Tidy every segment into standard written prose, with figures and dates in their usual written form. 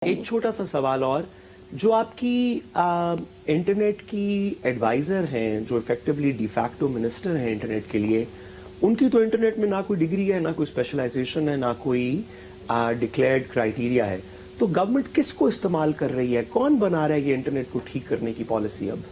एक छोटा सा सवाल और, जो आपकी इंटरनेट की एडवाइज़र हैं, जो इफेक्टिवली डिफैक्टो मिनिस्टर हैं इंटरनेट के लिए, उनकी तो इंटरनेट में ना कोई डिग्री है, ना कोई स्पेशलाइजेशन है, ना कोई डिक्लेयर्ड क्राइटेरिया है, तो गवर्नमेंट किसको इस्तेमाल कर रही है? कौन बना रहा है ये इंटरनेट को ठीक करने की पॉलिसी अब?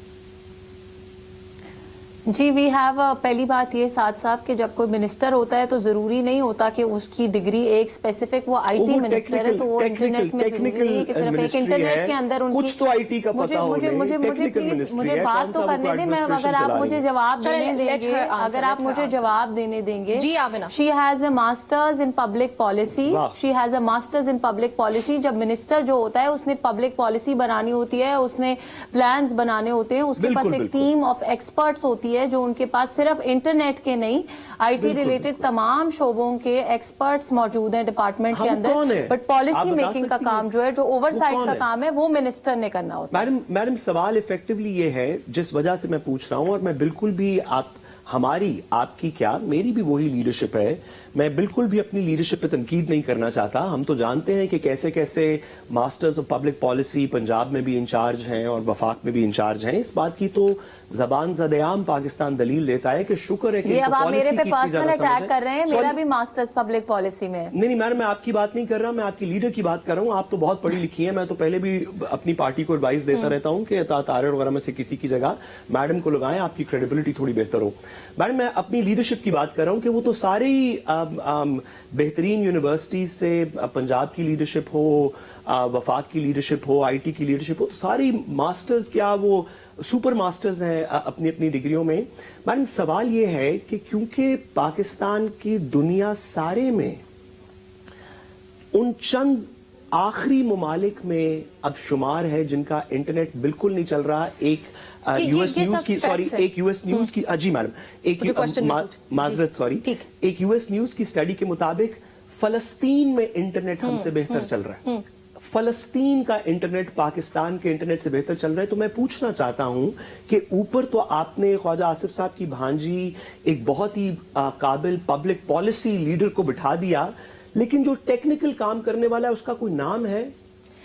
जी वी हैव पहली बात ये साथ साहब कि जब कोई मिनिस्टर होता है तो जरूरी नहीं होता कि उसकी डिग्री एक स्पेसिफिक वो आईटी मिनिस्टर है तो वो इंटरनेट में जरूरी नहीं कि सिर्फ एक इंटरनेट के अंदर उनकी कुछ तो आईटी का पता मुझे प्लीज मुझे बात तो करने दें। मैं अगर आप मुझे जवाब देने देंगे अगर आप मुझे जवाब देने देंगे जी Amina, she has a masters in public policy, she has a masters in public policy. जब मिनिस्टर जो होता है उसने पब्लिक पॉलिसी बनानी होती है, उसने प्लान्स बनाने होते हैं, उसके पास एक टीम ऑफ एक्सपर्ट्स होती है जो उनके पास सिर्फ इंटरनेट के नहीं आईटी रिलेटेड तमाम शोबों के एक्सपर्ट्स मौजूद हैं डिपार्टमेंट के अंदर। बट पॉलिसी मेकिंग का काम जो है, जो ओवरसाइट का काम है, वो मिनिस्टर ने करना होता है। मैडम सवाल इफेक्टिवली ये है, जिस वजह से मैं पूछ रहा हूं, और मैं बिल्कुल भी आपकी क्या मेरी भी वही लीडरशिप है, मैं बिल्कुल भी अपनी लीडरशिप पे तनकीद नहीं करना चाहता। हम तो जानते हैं कि कैसे कैसे masters of public policy Punjab में भी इंचार्ज हैं और वफाक में भी इंचार्ज हैं। इस बात की तो जबान ज़द-ए-आम पाकिस्तान दलील देता है कि शुक्र है कि ये अब आप मेरे पे पर्सनल अटैक कर रहे हैं। मेरा भी मास्टर्स पब्लिक पॉलिसी में। नहीं मैडम, मैं आपकी बात नहीं कर रहा, मैं आपकी लीडर की बात कर रहा हूँ। आप तो बहुत पढ़ी लिखी हैं, मैं तो पहले भी अपनी पार्टी को एडवाइस देता रहता हूँ कि तारे वगैरह में से किसी की जगह मैडम को लगाएं, आपकी क्रेडिबिलिटी थोड़ी बेहतर हो। मैडम मैं अपनी लीडरशिप की बात कर रहा हूँ कि वो तो सारे ही बेहतरीन यूनिवर्सिटीज से, पंजाब की लीडरशिप हो, वफाक की लीडरशिप हो, आईटी की लीडरशिप हो, तो सारी मास्टर्स क्या वो सुपर मास्टर्स हैं अपनी अपनी डिग्रियों में। मैडम सवाल ये है कि क्योंकि पाकिस्तान की दुनिया सारे में उन चंद आखिरी ममालिक में अब शुमार है जिनका इंटरनेट बिल्कुल नहीं चल रहा। एक यूएस न्यूज की एक यूएस न्यूज की जी मैडम एक यूएस न्यूज की स्टडी के मुताबिक फलस्तीन में इंटरनेट हमसे बेहतर चल रहा है। फलस्तीन का इंटरनेट पाकिस्तान के इंटरनेट से बेहतर चल रहा है। तो मैं पूछना चाहता हूं कि ऊपर तो आपने ख्वाजा आसिफ साहब की भांजी एक बहुत ही काबिल पब्लिक पॉलिसी लीडर को बिठा दिया, लेकिन जो टेक्निकल काम करने वाला है उसका कोई नाम है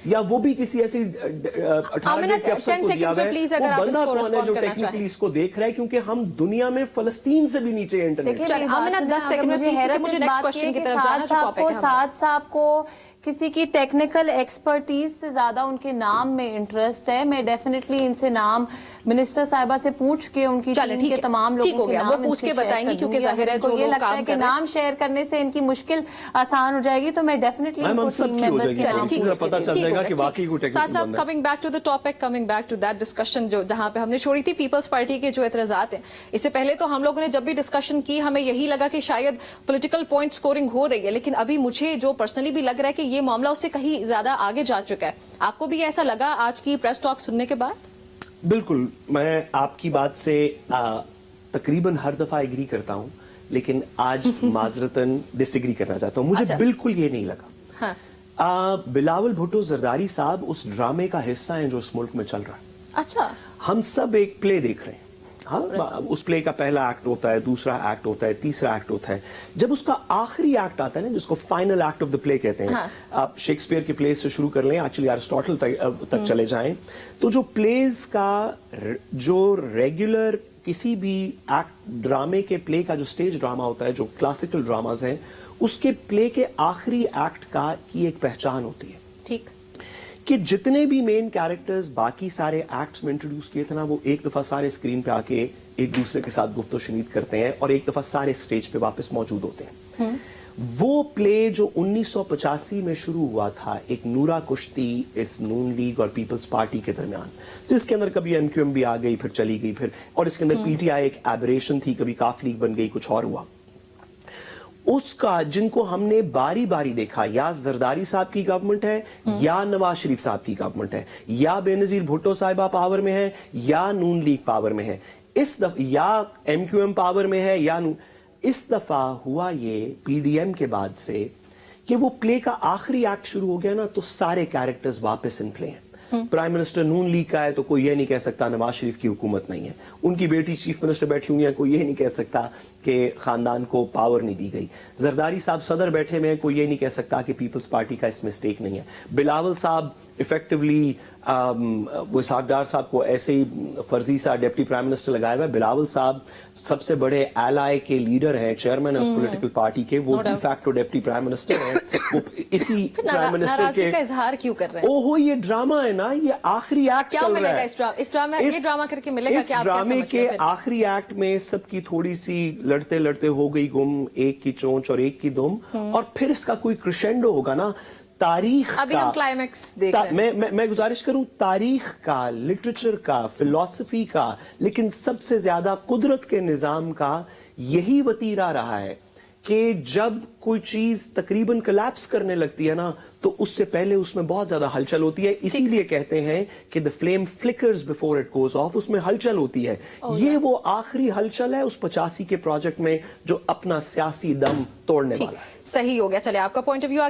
या वो भी किसी ऐसी 18 के अफसर को दिया है? वो बंदा कौन है जो टेक्निकली इसको देख रहा है? क्योंकि हम दुनिया में फलस्तीन से भी नीचे इंटरनेट। आमिना 10 सेकंड में मुझे नेक्स्ट क्वेश्चन की तरफ जाना है। साथ साहब को किसी की टेक्निकल एक्सपर्टीज से ज्यादा उनके नाम में इंटरेस्ट है। मैं डेफिनेटली इनसे नाम मिनिस्टर साहिबा से पूछ के उनकी टीम के तमाम लोगों के नाम वो पूछ के बताएंगी, क्योंकि जाहिर है जो लोग काम कर रहे हैं नाम शेयर करने से इनकी मुश्किल आसान हो जाएगी। तो मैं डेफिनेटली उनको टीम मेंबर्स के नाम पता चल जाएगा कि वाकई कोई टेक्निकल साथ साथ coming back to the topic, coming back to that discussion जो जहां पे हमने छोड़ी थी पीपल्स पार्टी के जो एतराजात हैं। इससे पहले तो हम लोगों ने जब भी डिस्कशन की हमें यही लगा कि शायद पॉलिटिकल पॉइंट स्कोरिंग हो रही है, लेकिन अभी मुझे जो पर्सनली भी लग रहा है कि ये मामला उससे कहीं ज्यादा आगे जा चुका है। आपको भी ऐसा लगा आज की प्रेस टॉक सुनने के बाद? बिल्कुल, मैं आपकी बात से तकरीबन हर दफा एग्री करता हूं, लेकिन आज माजरतन डिसएग्री करना चाहता हूं। मुझे बिल्कुल ये नहीं लगा। हाँ। बिलावल भुट्टो जरदारी साहब उस ड्रामे का हिस्सा हैं जो इस मुल्क में चल रहा है। अच्छा, हम सब एक प्ले देख रहे हैं। हाँ, उस प्ले का पहला एक्ट होता है, दूसरा एक्ट होता है, तीसरा एक्ट होता है। जब उसका आखिरी एक्ट आता है ना, जिसको final act of the play कहते हैं, हाँ। आप शेक्सपियर के प्लेस से शुरू कर लें, एक्चुअली एरिस्टोटल तक चले जाएं, तो जो प्लेस का जो रेगुलर किसी भी एक्ट ड्रामे के प्ले का जो स्टेज ड्रामा होता है, जो क्लासिकल ड्रामाज हैं, उसके प्ले के आखिरी एक्ट का की एक पहचान होती है। ठीक, कि जितने भी मेन कैरेक्टर्स बाकी सारे एक्ट्स में इंट्रोड्यूस किए थे ना, वो एक दफा सारे स्क्रीन पे आके एक दूसरे के साथ गुफ्तो शनीद करते हैं और एक दफा सारे स्टेज पे वापस मौजूद होते हैं। वो प्ले जो 1985 में शुरू हुआ था, एक नूरा कुश्ती इस नून लीग और पीपल्स पार्टी के दरमियान, जिसके अंदर कभी एमक्यूएम भी आ गई, फिर चली गई, फिर और इसके अंदर पीटीआई एक एबरेशन थी, कभी काफ लीग बन गई, कुछ और हुआ। उसका जिनको हमने बारी बारी देखा, या जरदारी साहब की गवर्नमेंट है या नवाज शरीफ साहब की गवर्नमेंट है, या बेनजीर भुट्टो साहिबा पावर में है या नून लीग पावर में है, इस दफा या एमक्यूएम पावर में है या इस दफा हुआ ये पीडीएम के बाद से कि वो प्ले का आखिरी एक्ट शुरू हो गया ना, तो सारे कैरेक्टर्स वापस इन प्ले हैं। प्राइम मिनिस्टर नून लीग का है तो कोई ये नहीं कह सकता नवाज शरीफ की हुकूमत नहीं है, उनकी बेटी चीफ मिनिस्टर बैठी हुई है, कोई ये नहीं कह सकता कि खानदान को पावर नहीं दी गई, जरदारी साहब सदर बैठे हुए हैं, कोई ये नहीं कह सकता कि पीपल्स पार्टी का इसमें स्टेक नहीं है, बिलावल साहब इफेक्टिवली वो सागदार साहब को ऐसे ही फर्जी सा डिप्टी प्राइम मिनिस्टर लगाया हुआ है। बिलावल साहब सबसे बड़े एलाय के लीडर हैं, चेयरमैन है उस पॉलिटिकल पार्टी के, वो de facto deputy prime minister हैं, वो इसी प्राइम मिनिस्टर नाराजगी के का इजहार क्यों कर रहे हैं? ओहो ये ड्रामा है ना, ये आखिरी एक्ट क्या चल रहा मिलेगा है इस ड्रामा ये ड्रामा करके मिलेगा इस क्या? आप क्या ड्रामे समझते के हैं फिर? आखिरी एक्ट में सबकी थोड़ी सी लड़ते लड़ते हो गई गुम, एक की चोंच और एक की दुम, और फिर इसका कोई क्रेशेंडो होगा ना तारीख अभी का। हम क्लाइमेक्स देख रहे हैं। मैं गुजारिश करूं तारीख का, लिटरेचर का, फिलॉसफी का, लेकिन सबसे ज्यादा कुदरत के निजाम का यही वतीरा रहा है कि जब कोई चीज तकरीबन कोलैप्स करने लगती है ना तो उससे पहले उसमें बहुत ज्यादा हलचल होती है, इसीलिए कहते हैं कि the flame flickers before it goes off, उसमें हलचल होती है। ये वो आखिरी हलचल है उस 85 के प्रोजेक्ट में जो अपना सियासी दम तोड़ने वाला है। सही हो गया, चले आपका पॉइंट ऑफ व्यू